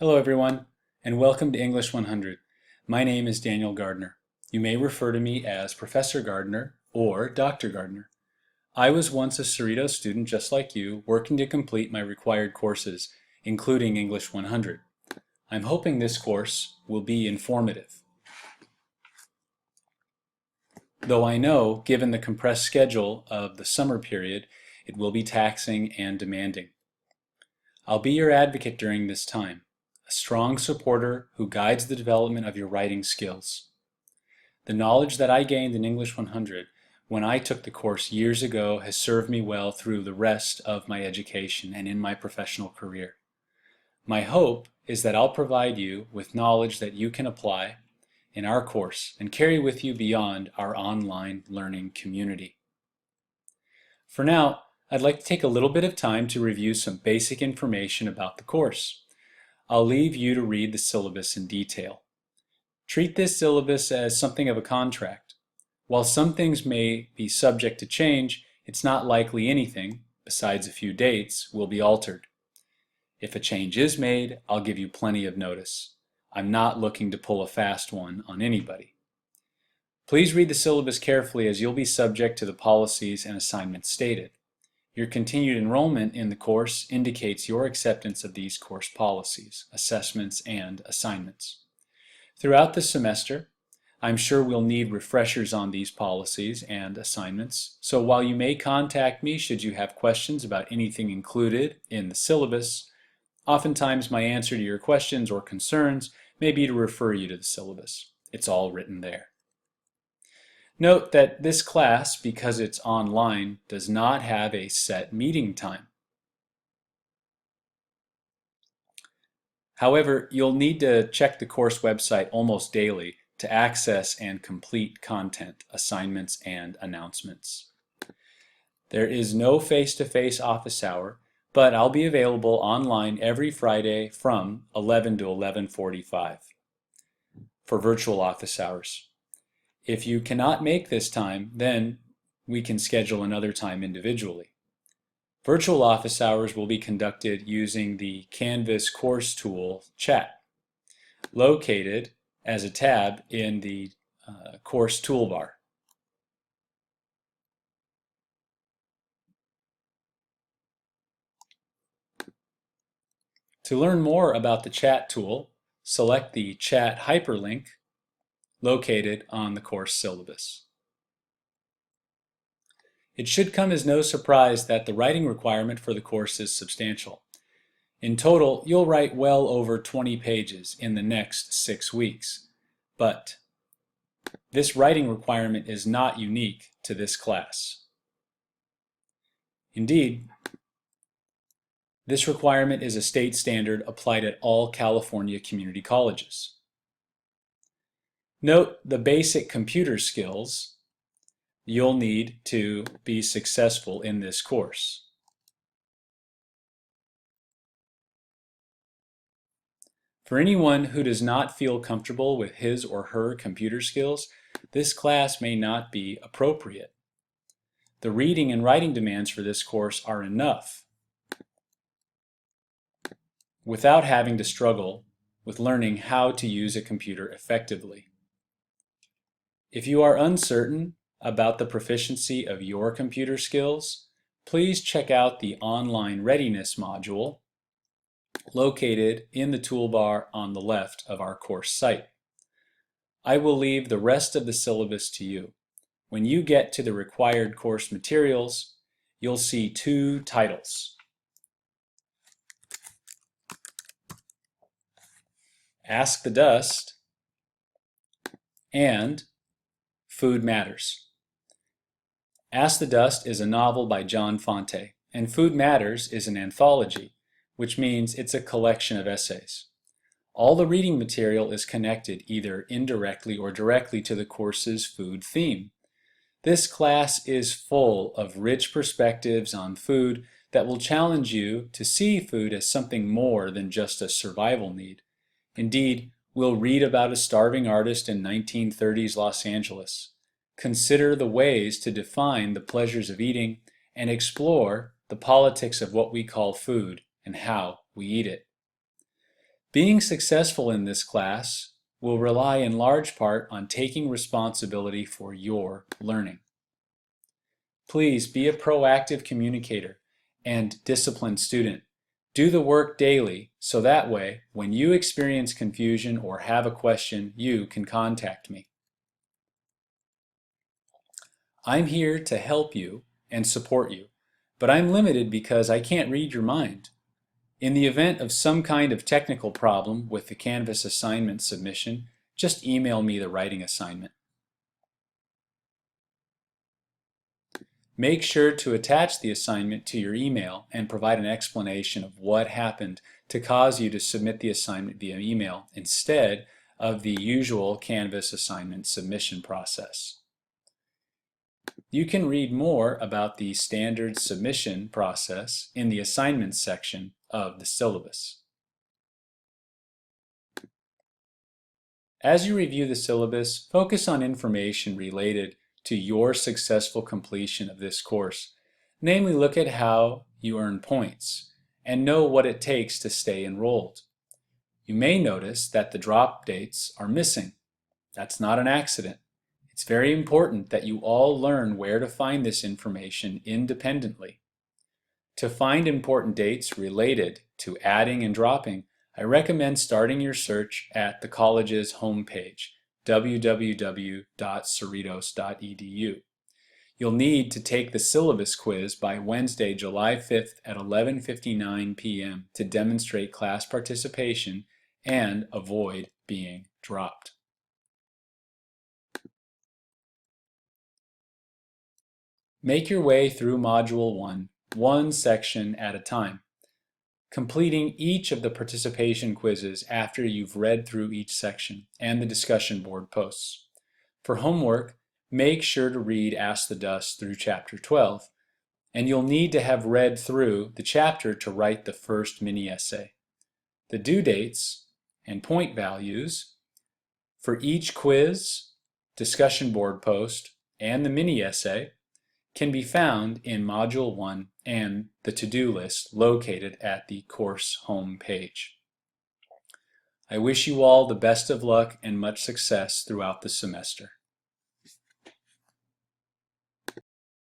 Hello everyone, and welcome to English 100. My name is Daniel Gardner. You may refer to me as Professor Gardner or Dr. Gardner. I was once a Cerritos student just like you, working to complete my required courses, including English 100. I'm hoping this course will be informative. Though I know, given the compressed schedule of the summer period, it will be taxing and demanding. I'll be your advocate during this time, a strong supporter who guides the development of your writing skills. The knowledge that I gained in English 100 when I took the course years ago has served me well through the rest of my education and in my professional career. My hope is that I'll provide you with knowledge that you can apply in our course and carry with you beyond our online learning community. For now, I'd like to take a little bit of time to review some basic information about the course. I'll leave you to read the syllabus in detail. Treat this syllabus as something of a contract. While some things may be subject to change, it's not likely anything, besides a few dates, will be altered. If a change is made, I'll give you plenty of notice. I'm not looking to pull a fast one on anybody. Please read the syllabus carefully as you'll be subject to the policies and assignments stated. Your continued enrollment in the course indicates your acceptance of these course policies, assessments, and assignments. Throughout the semester, I'm sure we'll need refreshers on these policies and assignments, so while you may contact me should you have questions about anything included in the syllabus, oftentimes my answer to your questions or concerns may be to refer you to the syllabus. It's all written there. Note that this class, because it's online, does not have a set meeting time. However, you'll need to check the course website almost daily to access and complete content, assignments, and announcements. There is no face-to-face office hour, but I'll be available online every Friday from 11 to 11:45 for virtual office hours. If you cannot make this time, then we can schedule another time individually. Virtual office hours will be conducted using the Canvas course tool chat, located as a tab in the course toolbar. To learn more about the chat tool, select the chat hyperlink located on the course syllabus. It should come as no surprise that the writing requirement for the course is substantial. In total, you'll write well over 20 pages in the next 6 weeks. But this writing requirement is not unique to this class. Indeed, this requirement is a state standard applied at all California community colleges. Note the basic computer skills you'll need to be successful in this course. For anyone who does not feel comfortable with his or her computer skills, this class may not be appropriate. The reading and writing demands for this course are enough without having to struggle with learning how to use a computer effectively. If you are uncertain about the proficiency of your computer skills, please check out the online readiness module located in the toolbar on the left of our course site. I will leave the rest of the syllabus to you. When you get to the required course materials, you'll see 2 titles: Ask the Dust and Food Matters. Ask the Dust is a novel by John Fonte, and Food Matters is an anthology, which means it's a collection of essays. All the reading material is connected either indirectly or directly to the course's food theme. This class is full of rich perspectives on food that will challenge you to see food as something more than just a survival need. Indeed, we'll read about a starving artist in 1930s Los Angeles, consider the ways to define the pleasures of eating, and explore the politics of what we call food and how we eat it. Being successful in this class will rely in large part on taking responsibility for your learning. Please be a proactive communicator and disciplined student. Do the work daily so that way, when you experience confusion or have a question, you can contact me. I'm here to help you and support you, but I'm limited because I can't read your mind. In the event of some kind of technical problem with the Canvas assignment submission, just email me the writing assignment. Make sure to attach the assignment to your email and provide an explanation of what happened to cause you to submit the assignment via email instead of the usual Canvas assignment submission process. You can read more about the standard submission process in the assignments section of the syllabus. As you review the syllabus, focus on information related to your successful completion of this course. Namely, look at how you earn points and know what it takes to stay enrolled. You may notice that the drop dates are missing. That's not an accident. It's very important that you all learn where to find this information independently. To find important dates related to adding and dropping, I recommend starting your search at the college's homepage, www.cerritos.edu. You'll need to take the syllabus quiz by Wednesday, July 5th at 11:59 p.m. to demonstrate class participation and avoid being dropped. Make your way through Module 1, one section at a time, completing each of the participation quizzes after you've read through each section and the discussion board posts. For homework, make sure to read Ask the Dust through Chapter 12, and you'll need to have read through the chapter to write the first mini-essay. The due dates and point values for each quiz, discussion board post, and the mini-essay can be found in Module 1 and the to-do list located at the course home page. I wish you all the best of luck and much success throughout the semester.